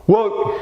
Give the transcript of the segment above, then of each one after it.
Well,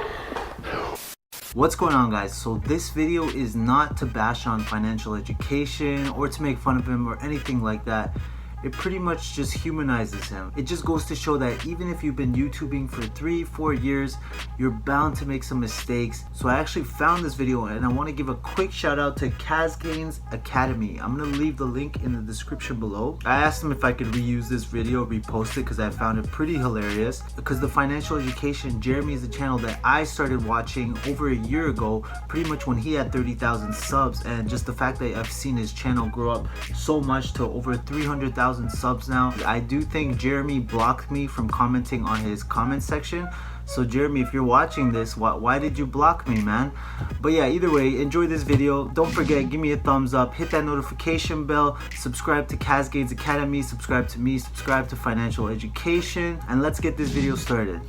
what's going on, guys? So this video is not to bash on financial education or to make fun of him or anything like that. It pretty much just humanizes him. It just goes to show that even if you've been YouTubing for 3-4 years, you're bound to make some mistakes. So I actually found this video and I want to give a quick shout out to Casgain's Academy. I'm going to leave the link in the description below. I asked him if I could reuse this video, repost it, because I found it pretty hilarious. Because the financial education, Jeremy, is a channel that I started watching over a year ago, pretty much when he had 30,000 subs, and just the fact that I've seen his channel grow up so much to over 300,000 subs now. I do think Jeremy blocked me from commenting on his comment section. So Jeremy, if you're watching this, why did you block me, man? But yeah, either way, enjoy this video. Don't forget, give me a thumbs up, hit that notification bell, subscribe to Casgain's Academy, subscribe to me, subscribe to Financial Education, and let's get this video started.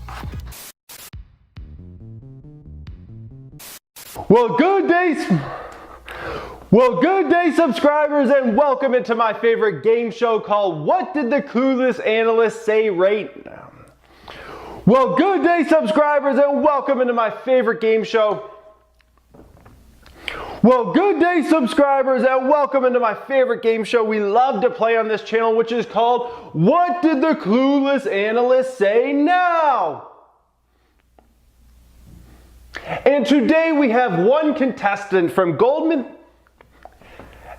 well, good day, subscribers, and welcome into my favorite game show called What Did the Clueless Analyst Say Right Now? Well, good day, subscribers, and welcome into my favorite game show. Well, good day, subscribers, and welcome into my favorite game show we love to play on this channel, which is called What Did the Clueless Analyst Say Now? And today we have one contestant from Goldman.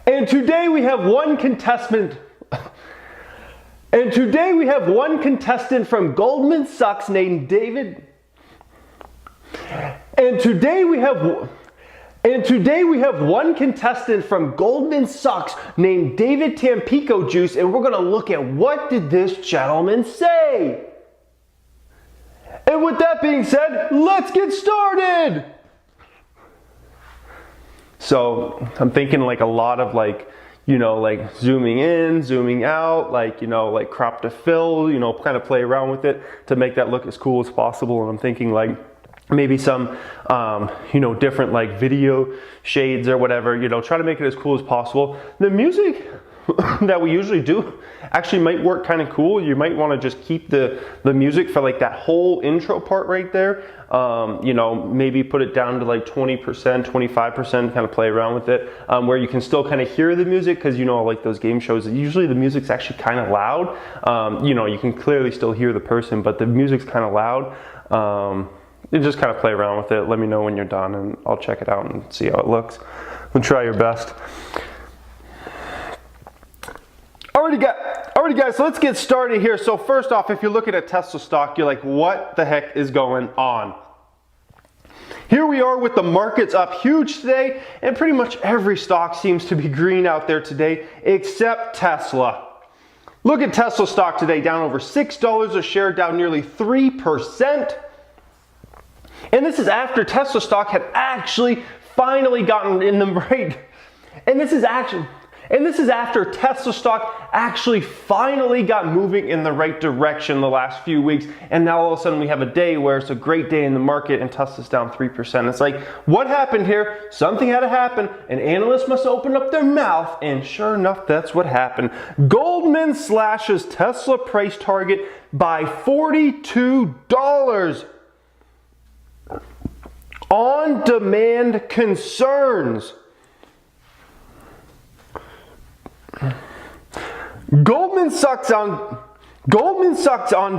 And today we have one contestant. And today we have one contestant from Goldman Sachs named David. And today we have one contestant from Goldman Sachs named David Tampico Juice, and we're going to look at what did this gentleman say. And with that being said, let's get started. So I'm thinking like a lot of like zooming in, zooming out, like crop to fill, kind of play around with it to make that look as cool as possible. And I'm thinking like maybe some, different like video shades or whatever, try to make it as cool as possible. The music that we usually do actually might work kind of cool. You might want to just keep the music for like that whole intro part right there. Maybe put it down to like 20%, 25%, kind of play around with it, where you can still kind of hear the music, because like those game shows, usually the music's actually kind of loud. You can clearly still hear the person, but the music's kind of loud. You just kind of play around with it. Let me know when you're done and I'll check it out and see how it looks. And try your best. Alrighty guys, so let's get started here. So first off, if you're looking at Tesla stock, you're like, what the heck is going on? Here we are with the markets up huge today, and pretty much every stock seems to be green out there today, except Tesla. Look at Tesla stock today, down over $6 a share, down nearly 3%. And this is after Tesla stock had actually finally gotten in the right. And this is after Tesla stock actually finally got moving in the right direction the last few weeks. And now all of a sudden we have a day where it's a great day in the market and Tesla's down 3%. It's like, what happened here? Something had to happen. An analyst must open up their mouth. And sure enough, that's what happened. Goldman slashes Tesla price target by $42 on demand concerns. Goldman Sachs on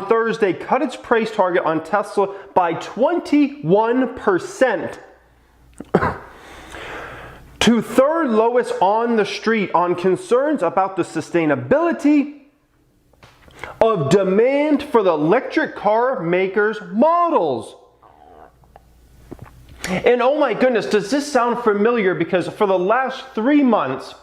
Thursday cut its price target on Tesla by 21% to third lowest on the street on concerns about the sustainability of demand for the electric car makers' models. And oh my goodness, does this sound familiar? Because for the last 3 months,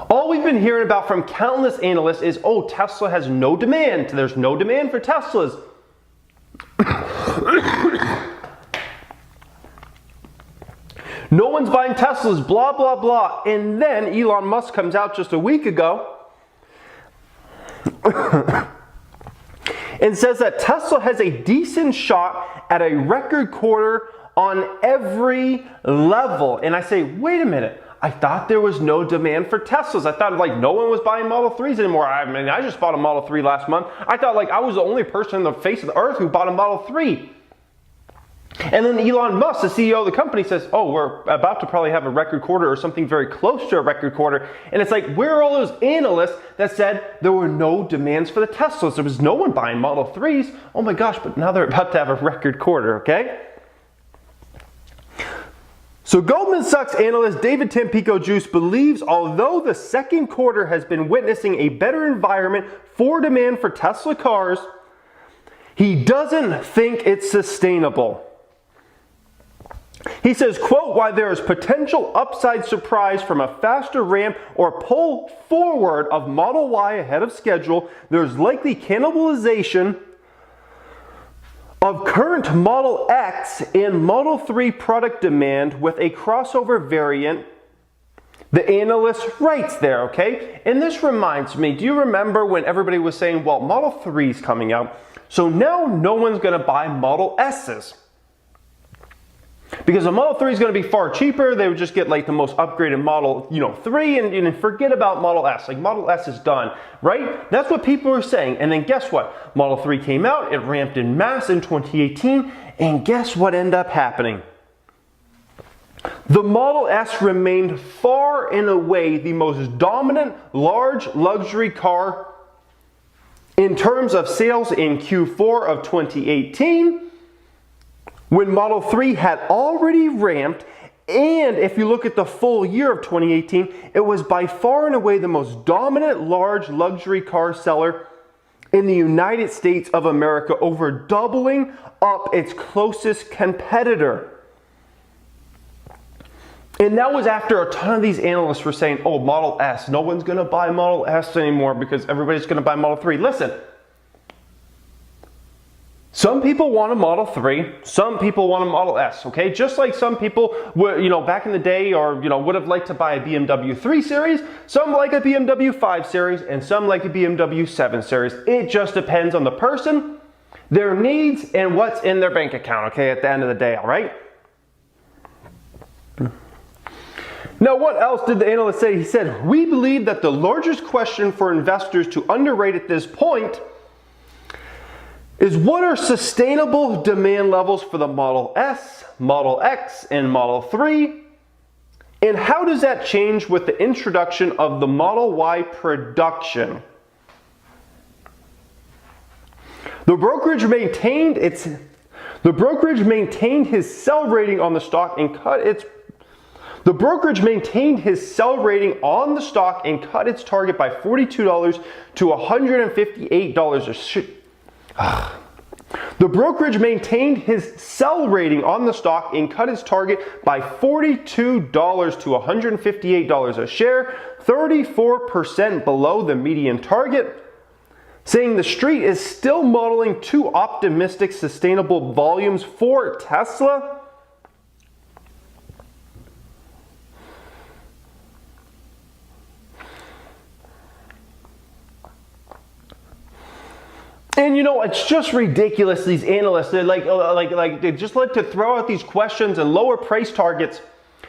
all we've been hearing about from countless analysts is, oh, Tesla has no demand. There's no demand for Teslas. No one's buying Teslas, blah, blah, blah. And then Elon Musk comes out just a week ago and says that Tesla has a decent shot at a record quarter on every level. And I say, wait a minute, I thought there was no demand for Teslas. I thought like no one was buying Model 3s anymore. I mean, I just bought a Model 3 last month. I thought like I was the only person on the face of the earth who bought a Model 3. And then Elon Musk, the CEO of the company, says, oh, we're about to probably have a record quarter or something very close to a record quarter. And it's like, where are all those analysts that said there were no demands for the Teslas? There was no one buying Model 3s. Oh my gosh, but now they're about to have a record quarter, okay? So Goldman Sachs analyst David Tampico Juice believes although the second quarter has been witnessing a better environment for demand for Tesla cars, he doesn't think it's sustainable. He says, quote, while there is potential upside surprise from a faster ramp or pull forward of Model Y ahead of schedule, there's likely cannibalization of current Model X and Model 3 product demand with a crossover variant. The analyst writes there, okay? And this reminds me, do you remember when everybody was saying, well, Model 3 is coming out, so now no one's going to buy Model S's? Because the Model 3 is going to be far cheaper. They would just get like the most upgraded Model 3 and forget about Model S. Like Model S is done, right? That's what people were saying. And then guess what? Model 3 came out, it ramped in mass in 2018, and guess what ended up happening? The Model S remained far and away the most dominant large luxury car in terms of sales in Q4 of 2018. When Model 3 had already ramped, and if you look at the full year of 2018, it was by far and away the most dominant large luxury car seller in the United States of America, over doubling up its closest competitor. And that was after a ton of these analysts were saying, oh, Model S, no one's going to buy Model S anymore because everybody's going to buy Model 3. Listen. Some people want a Model 3, some people want a Model S, okay? Just like some people were, back in the day or, would have liked to buy a BMW 3 Series, some like a BMW 5 Series, and some like a BMW 7 Series. It just depends on the person, their needs, and what's in their bank account, okay, at the end of the day, all right? Now, what else did the analyst say? He said, we believe that the largest question for investors to underrate at this point is what are sustainable demand levels for the Model S, Model X, and Model 3? And how does that change with the introduction of the Model Y production? The brokerage maintained his sell rating on the stock and cut its target by $42 to $158 a share. The brokerage maintained his sell rating on the stock and cut its target by $42 to $158 a share, 34% below the median target, saying the street is still modeling too optimistic sustainable volumes for Tesla. And it's just ridiculous, these analysts, they're they just like to throw out these questions and lower price targets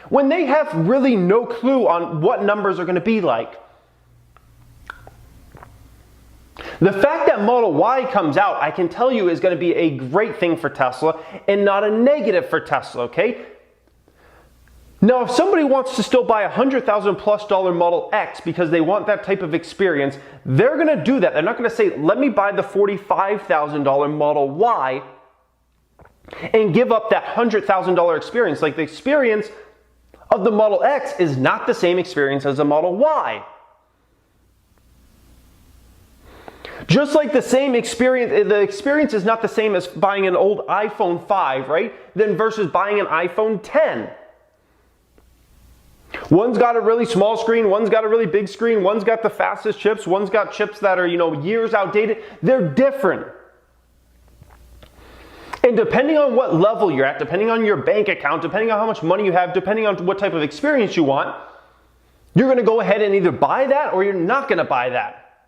when they have really no clue on what numbers are going to be like. The fact that Model Y comes out, I can tell you, is going to be a great thing for Tesla and not a negative for Tesla, okay? Now, if somebody wants to still buy a $100,000+ Model X because they want that type of experience, they're going to do that. They're not going to say, let me buy the $45,000 Model Y and give up that $100,000 experience. Like, the experience of the Model X is not the same experience as the Model Y. Just like the experience is not the same as buying an old iPhone 5, right? Then versus buying an iPhone 10. One's got a really small screen, one's got a really big screen, one's got the fastest chips, one's got chips that are, years outdated. They're different. And depending on what level you're at, depending on your bank account, depending on how much money you have, depending on what type of experience you want, you're going to go ahead and either buy that or you're not going to buy that.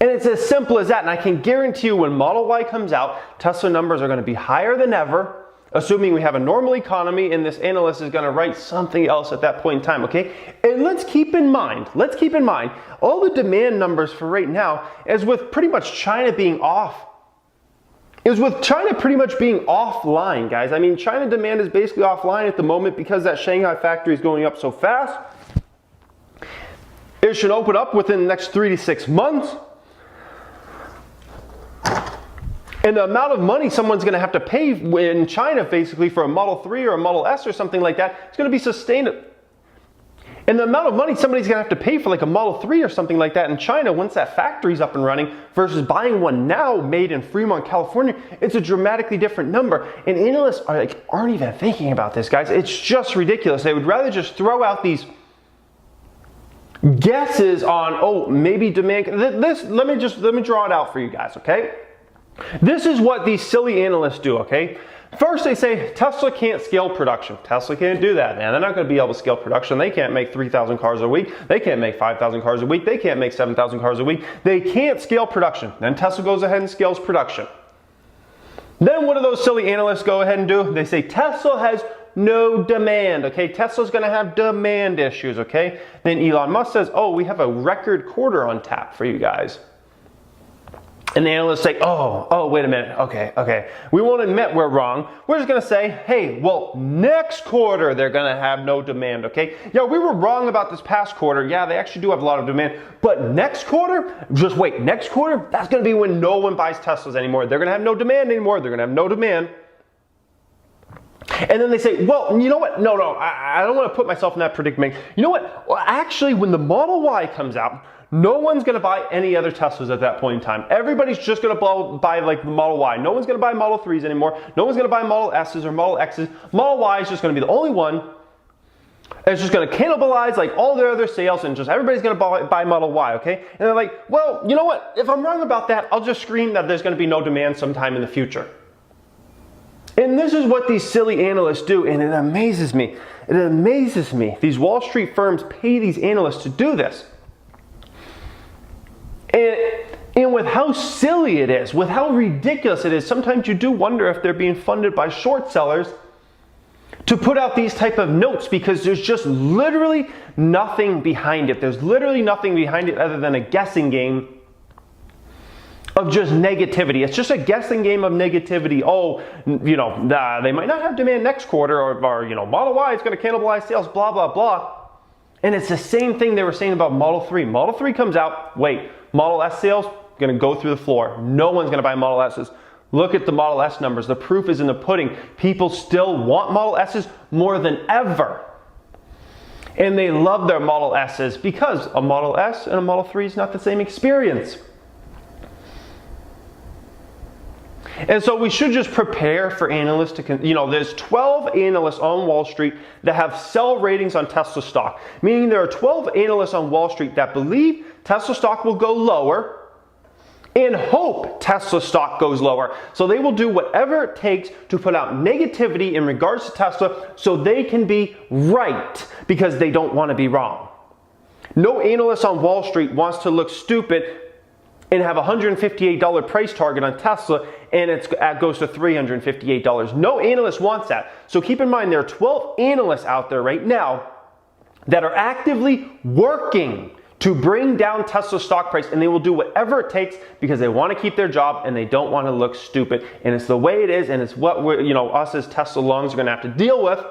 And it's as simple as that. And I can guarantee you when Model Y comes out, Tesla numbers are going to be higher than ever. assuming we have a normal economy, and this analyst is going to write something else at that point in time, okay? And let's keep in mind, all the demand numbers for right now is with pretty much China being off. Is with China pretty much being offline, guys. I mean, China demand is basically offline at the moment because that Shanghai factory is going up so fast. It should open up within the next 3 to 6 months. And the amount of money someone's going to have to pay in China basically for a Model 3 or a Model S or something like that, it's going to be sustained. And the amount of money somebody's going to have to pay for like a Model 3 or something like that in China once that factory's up and running versus buying one now made in Fremont, California, it's a dramatically different number. And analysts aren't even thinking about this, guys. It's just ridiculous. They would rather just throw out these guesses on, oh, maybe demand. Let me draw it out for you guys, okay? This is what these silly analysts do, okay? First they say Tesla can't scale production. Tesla can't do that, man. They're not going to be able to scale production. They can't make 3,000 cars a week. They can't make 5,000 cars a week. They can't make 7,000 cars a week. They can't scale production. Then Tesla goes ahead and scales production. Then what do those silly analysts go ahead and do? They say Tesla has no demand, okay? Tesla's going to have demand issues, okay? Then Elon Musk says, oh, we have a record quarter on tap for you guys. And the analysts say, oh, wait a minute, okay. We won't admit we're wrong. We're just gonna say, hey, well, next quarter they're gonna have no demand, okay? Yeah, we were wrong about this past quarter. Yeah, they actually do have a lot of demand. But next quarter, just wait, next quarter, that's gonna be when no one buys Teslas anymore. They're gonna have no demand anymore. They're gonna have no demand. And then they say, well, you know what? No, I don't wanna put myself in that predicament. You know what? Well, actually, when the Model Y comes out, no one's going to buy any other Teslas at that point in time. Everybody's just going to buy like the Model Y. No one's going to buy Model 3s anymore. No one's going to buy Model S's or Model X's. Model Y is just going to be the only one. It's just going to cannibalize like all their other sales, and just everybody's going to buy Model Y, okay? And they're like, well, you know what? If I'm wrong about that, I'll just scream that there's going to be no demand sometime in the future. And this is what these silly analysts do, and it amazes me. It amazes me. These Wall Street firms pay these analysts to do this. And with how silly it is, with how ridiculous it is, sometimes you do wonder if they're being funded by short sellers to put out these type of notes, because there's just literally nothing behind it. There's literally nothing behind it other than a guessing game of just negativity. It's just a guessing game of negativity. Oh, you know, they might not have demand next quarter, or you know, Model Y is going to cannibalize sales, blah, blah, blah. And it's the same thing they were saying about Model 3. Model 3 comes out, wait, Model S sales going to go through the floor. No one's going to buy Model S's. Look at the Model S numbers. The proof is in the pudding. People still want Model S's more than ever. And they love their Model S's because a Model S and a Model 3 is not the same experience. And so we should just prepare for analysts to, you know, there's 12 analysts on Wall Street that have sell ratings on Tesla stock. Meaning there are 12 analysts on Wall Street that believe Tesla stock will go lower and hope Tesla stock goes lower. So they will do whatever it takes to put out negativity in regards to Tesla so they can be right, because they don't want to be wrong. No analyst on Wall Street wants to look stupid and have a $158 price target on Tesla, and it goes to $358. No analyst wants that. So keep in mind, there are 12 analysts out there right now that are actively working to bring down Tesla stock price, and they will do whatever it takes because they want to keep their job and they don't want to look stupid. And it's the way it is, and it's what we're, you know, us as Tesla lungs are going to have to deal with,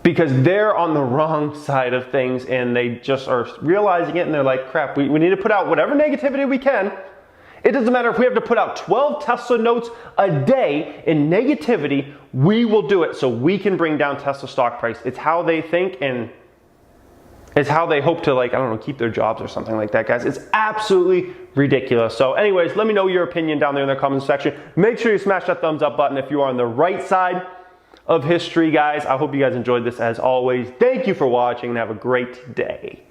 because they're on the wrong side of things and they just are realizing it, and they're like, crap, we need to put out whatever negativity we can. It doesn't matter if we have to put out 12 Tesla notes a day in negativity, we will do it so we can bring down Tesla stock price. It's how they think, and it's how they hope to, like, I don't know, keep their jobs or something like that, guys. It's absolutely ridiculous. So anyways, let me know your opinion down there in the comments section. Make sure you smash that thumbs up button if you are on the right side of history, guys. I hope you guys enjoyed this as always. Thank you for watching and have a great day.